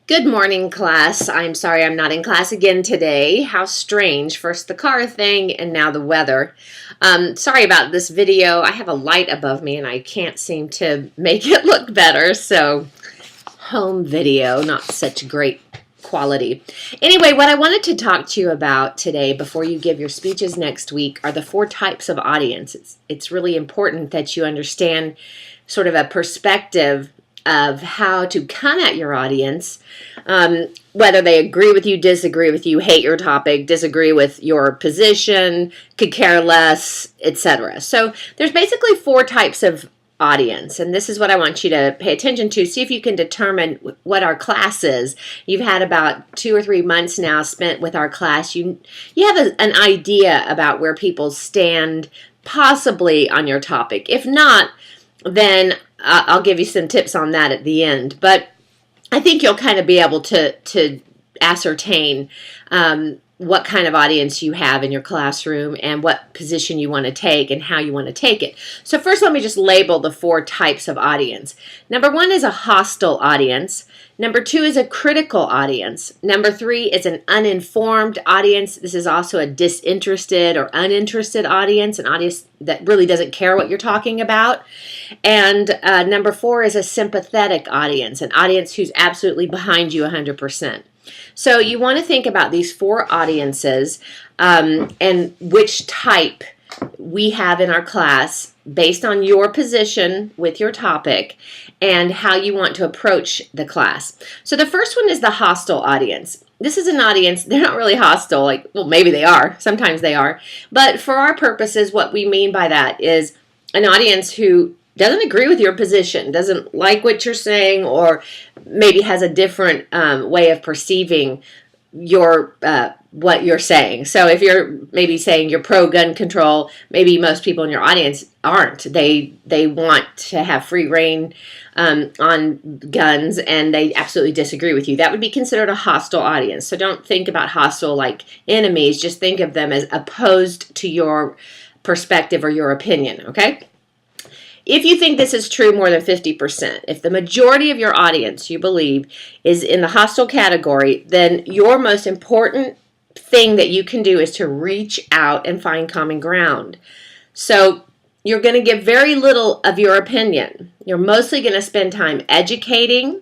Good morning, class. I'm sorry I'm not in class again today. How strange. First the car thing and now the weather. Sorry about this video. I have a light above me and I can't seem to make it look better. So home video, not such great quality. Anyway, what I wanted to talk to you about today before you give your speeches next week are the 4 types of audience. It's really important that you understand sort of a perspective of how to come at your audience, whether they agree with you, disagree with you, hate your topic, disagree with your position, could care less, etc. So there's basically 4 types of audience, and this is what I want you to pay attention to. See if you can determine what our class is. You've had about 2 or 3 months now spent with our class. You have an idea about where people stand possibly on your topic. If not, then I'll give you some tips on that at the end. But I think you'll kind of be able to ascertain what kind of audience you have in your classroom and what position you want to take and how you want to take it. So first, let me just label the 4 types of audience. Number 1 is a hostile audience. Number 2 is a critical audience. Number 3 is an uninformed audience. This is also a disinterested or uninterested audience, an audience that really doesn't care what you're talking about. And number 4 is a sympathetic audience, an audience who's absolutely behind you 100%. So you want to think about these 4 audiences and which type we have in our class based on your position with your topic and how you want to approach the class. So the first one is the hostile audience. This is an audience, they're not really hostile, like, well, maybe they are, sometimes they are, but for our purposes, what we mean by that is an audience who doesn't agree with your position, doesn't like what you're saying, or maybe has a different way of perceiving your what you're saying. So if you're maybe saying you're pro-gun control, maybe most people in your audience aren't. They want to have free reign on guns, and they absolutely disagree with you. That would be considered a hostile audience. So don't think about hostile like enemies. Just think of them as opposed to your perspective or your opinion, okay? If you think this is true more than 50%, if the majority of your audience, you believe, is in the hostile category, then your most important thing that you can do is to reach out and find common ground. So you're going to give very little of your opinion. You're mostly going to spend time educating,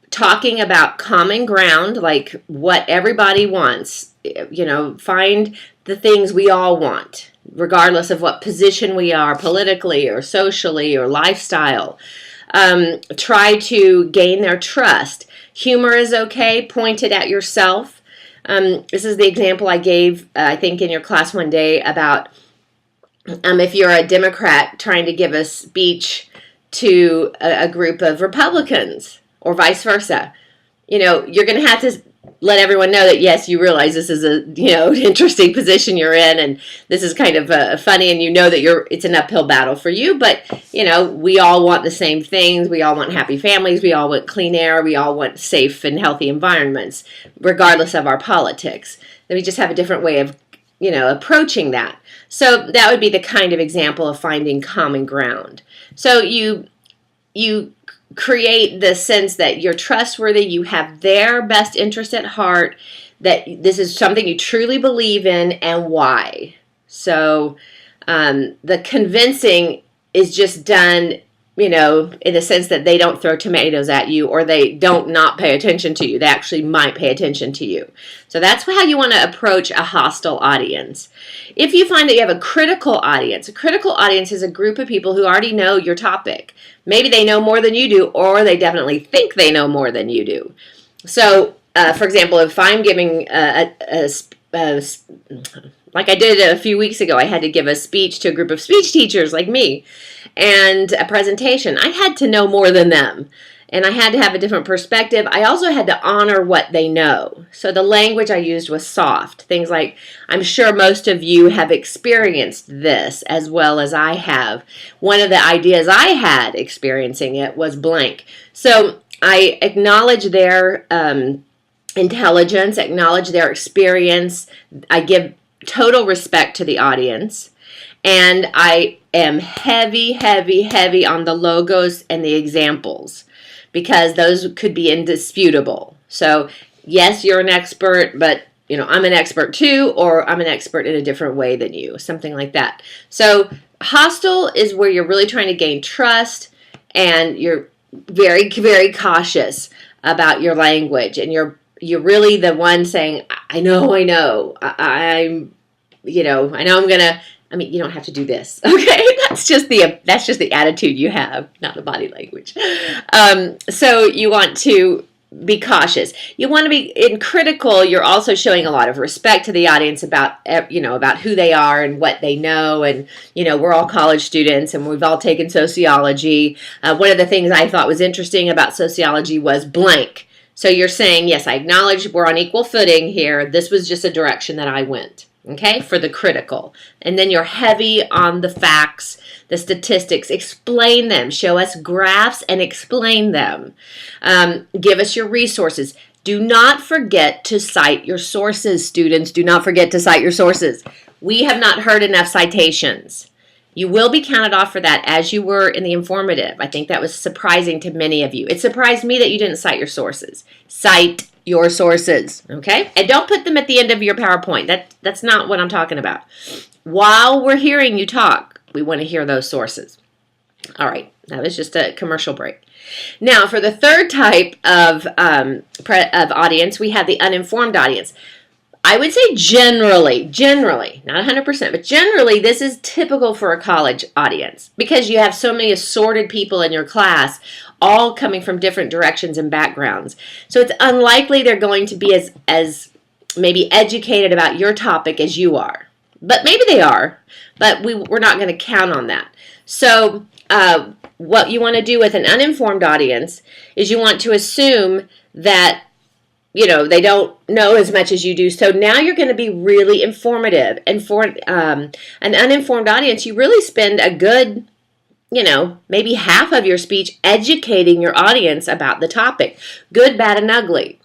talking about common ground, like what everybody wants. You know, find the things we all want, regardless of what position we are politically or socially or lifestyle. Try to gain their trust. Humor is okay. Point it at yourself. This is the example I gave, I think, in your class one day about if you're a Democrat trying to give a speech to a group of Republicans or vice versa. You know, you're going to have to let everyone know that, yes, you realize this is a, interesting position you're in, and this is kind of funny, and you know that it's an uphill battle for you, but, we all want the same things. We all want happy families. We all want clean air. We all want safe and healthy environments, regardless of our politics. Then we just have a different way of, approaching that. So that would be the kind of example of finding common ground. So you create the sense that you're trustworthy, you have their best interest at heart, that this is something you truly believe in, and why. So the convincing is just done, in the sense that they don't throw tomatoes at you, or they don't not pay attention to you. They actually might pay attention to you. So that's how you want to approach a hostile audience. If you find that you have a critical audience is a group of people who already know your topic. Maybe they know more than you do, or they definitely think they know more than you do. So, for example, if I'm giving like I did a few weeks ago, I had to give a speech to a group of speech teachers like me, and a presentation. I had to know more than them, and I had to have a different perspective. I also had to honor what they know. So the language I used was soft. Things like, I'm sure most of you have experienced this as well as I have. One of the ideas I had experiencing it was blank. So I acknowledge their intelligence, acknowledge their experience. I give total respect to the audience, and I am heavy on the logos and the examples, because those could be indisputable. So yes, you're an expert, but I'm an expert too, or I'm an expert in a different way than you, something like that. So hostile is where you're really trying to gain trust, and you're very, very cautious about your language, and you're really the one saying, I know, I know I'm gonna. I mean, you don't have to do this, okay? That's just the attitude you have, not the body language. So you want to be cautious. You want to be critical. You're also showing a lot of respect to the audience about who they are and what they know. And we're all college students, and we've all taken sociology. One of the things I thought was interesting about sociology was blank. So you're saying, yes, I acknowledge we're on equal footing here. This was just a direction that I went. Okay, for the critical. And then you're heavy on the facts, the statistics. Explain them. Show us graphs and explain them. Give us your resources. Do not forget to cite your sources, students. Do not forget to cite your sources. We have not heard enough citations. You will be counted off for that, as you were in the informative. I think that was surprising to many of you. It surprised me that you didn't cite your sources. Cite your sources, okay? And don't put them at the end of your PowerPoint. That's not what I'm talking about. While we're hearing you talk, we want to hear those sources. All right, that was just a commercial break. Now, for the third type of audience, we have the uninformed audience. I would say generally, not 100%, but generally this is typical for a college audience because you have so many assorted people in your class, all coming from different directions and backgrounds. So it's unlikely they're going to be as maybe educated about your topic as you are. But maybe they are, but we're not going to count on that. So what you want to do with an uninformed audience is you want to assume that they don't know as much as you do. So now you're going to be really informative. And for an uninformed audience, you really spend a good, maybe half of your speech educating your audience about the topic. Good, bad, and ugly.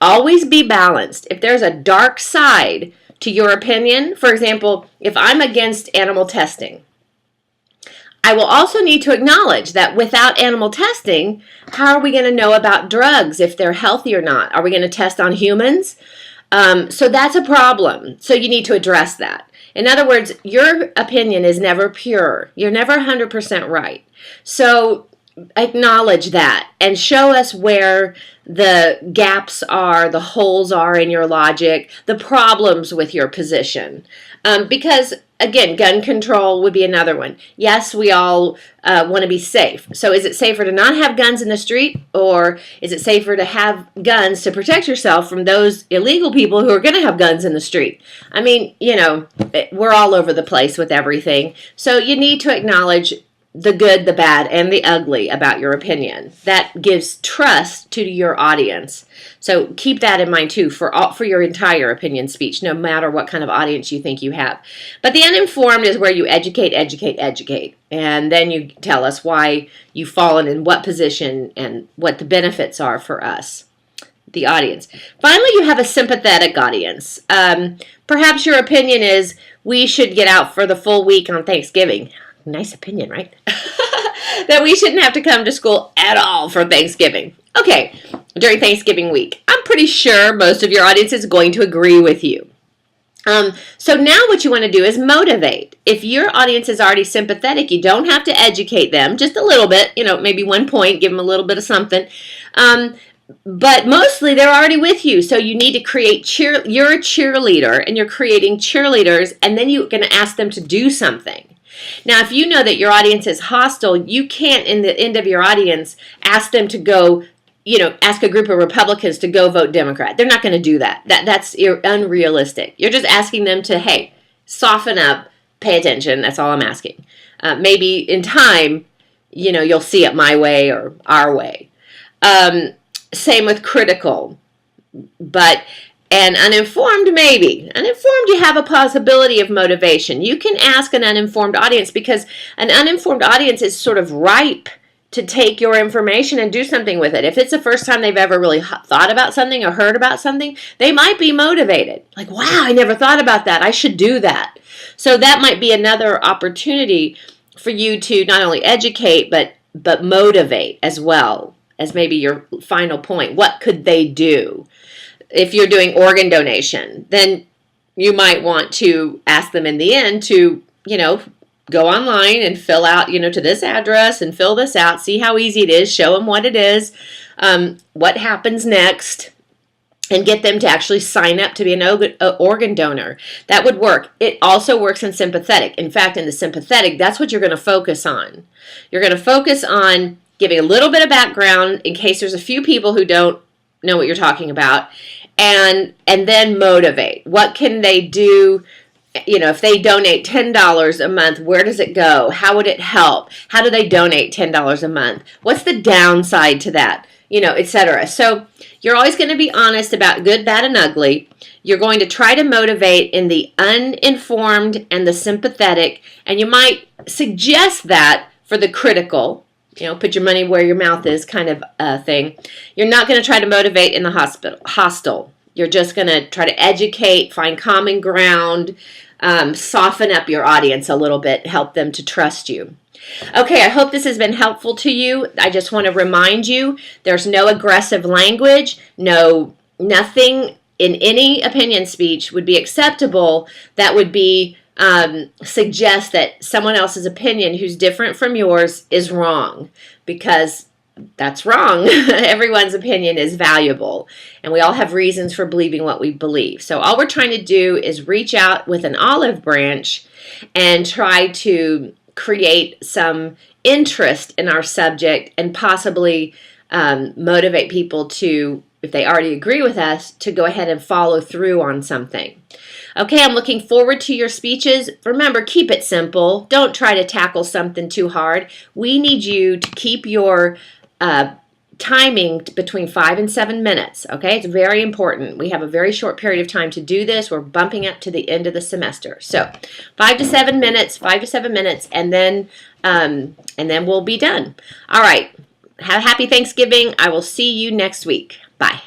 Always be balanced. If there's a dark side to your opinion, for example, if I'm against animal testing, I will also need to acknowledge that without animal testing, how are we going to know about drugs, if they're healthy or not? Are we going to test on humans? So that's a problem. So you need to address that. In other words, your opinion is never pure. You're never 100% right. So acknowledge that and show us where the gaps are, the holes are in your logic, the problems with your position. Because, again, gun control would be another one. Yes, we all want to be safe. So is it safer to not have guns in the street, or is it safer to have guns to protect yourself from those illegal people who are going to have guns in the street? I mean, we're all over the place with everything. So you need to acknowledge the good, the bad, and the ugly about your opinion. That gives trust to your audience. So keep that in mind too for your entire opinion speech, no matter what kind of audience you think you have. But the uninformed is where you educate, and then you tell us why you've fallen in what position and what the benefits are for us, the audience. Finally, you have a sympathetic audience. Perhaps your opinion is we should get out for the full week on Thanksgiving. Nice opinion, right? That we shouldn't have to come to school at all for Thanksgiving. Okay, during Thanksgiving week. I'm pretty sure most of your audience is going to agree with you. So now what you want to do is motivate. If your audience is already sympathetic, you don't have to educate them, just a little bit, maybe 1 point, give them a little bit of something. But mostly they're already with you. So you need to create you're a cheerleader, and you're creating cheerleaders, and then you're going to ask them to do something. Now, if you know that your audience is hostile, you can't, in the end of your audience, ask them to go, ask a group of Republicans to go vote Democrat. They're not going to do that. That's unrealistic. You're just asking them to, hey, soften up, pay attention. That's all I'm asking. Maybe in time, you'll see it my way or our way. Same with critical. And uninformed, maybe. Uninformed, you have a possibility of motivation. You can ask an uninformed audience because an uninformed audience is sort of ripe to take your information and do something with it. If it's the first time they've ever really thought about something or heard about something, they might be motivated. Like, wow, I never thought about that. I should do that. So that might be another opportunity for you to not only educate, but motivate as well. as maybe your final point. What could they do? If you're doing organ donation, then you might want to ask them in the end to, go online and fill out, to this address and fill this out, see how easy it is, show them what it is, what happens next, and get them to actually sign up to be an organ donor. That would work. It also works in sympathetic. In fact, in the sympathetic, that's what you're going to focus on. You're going to focus on giving a little bit of background in case there's a few people who don't know what you're talking about, and then motivate. What can they do? If they donate $10 a month, where does it go? How would it help? How do they donate $10 a month? What's the downside to that? Etc. So you're always going to be honest about good, bad, and ugly. You're going to try to motivate in the uninformed and the sympathetic, and you might suggest that for the critical, put your money where your mouth is kind of thing. You're not going to try to motivate in the hostile. You're just going to try to educate, find common ground, soften up your audience a little bit, help them to trust you. Okay, I hope this has been helpful to you. I just want to remind you, there's no aggressive language, nothing in any opinion speech would be acceptable that would be suggest that someone else's opinion who's different from yours is wrong, because that's wrong. Everyone's opinion is valuable, and we all have reasons for believing what we believe. So all we're trying to do is reach out with an olive branch and try to create some interest in our subject and possibly motivate people to, if they already agree with us, to go ahead and follow through on something. Okay, I'm looking forward to your speeches. Remember, keep it simple. Don't try to tackle something too hard. We need you to keep your timing between 5 and 7 minutes. Okay, it's very important. We have a very short period of time to do this. We're bumping up to the end of the semester. So 5 to 7 minutes, and then we'll be done. All right. Have a happy Thanksgiving. I will see you next week. Bye.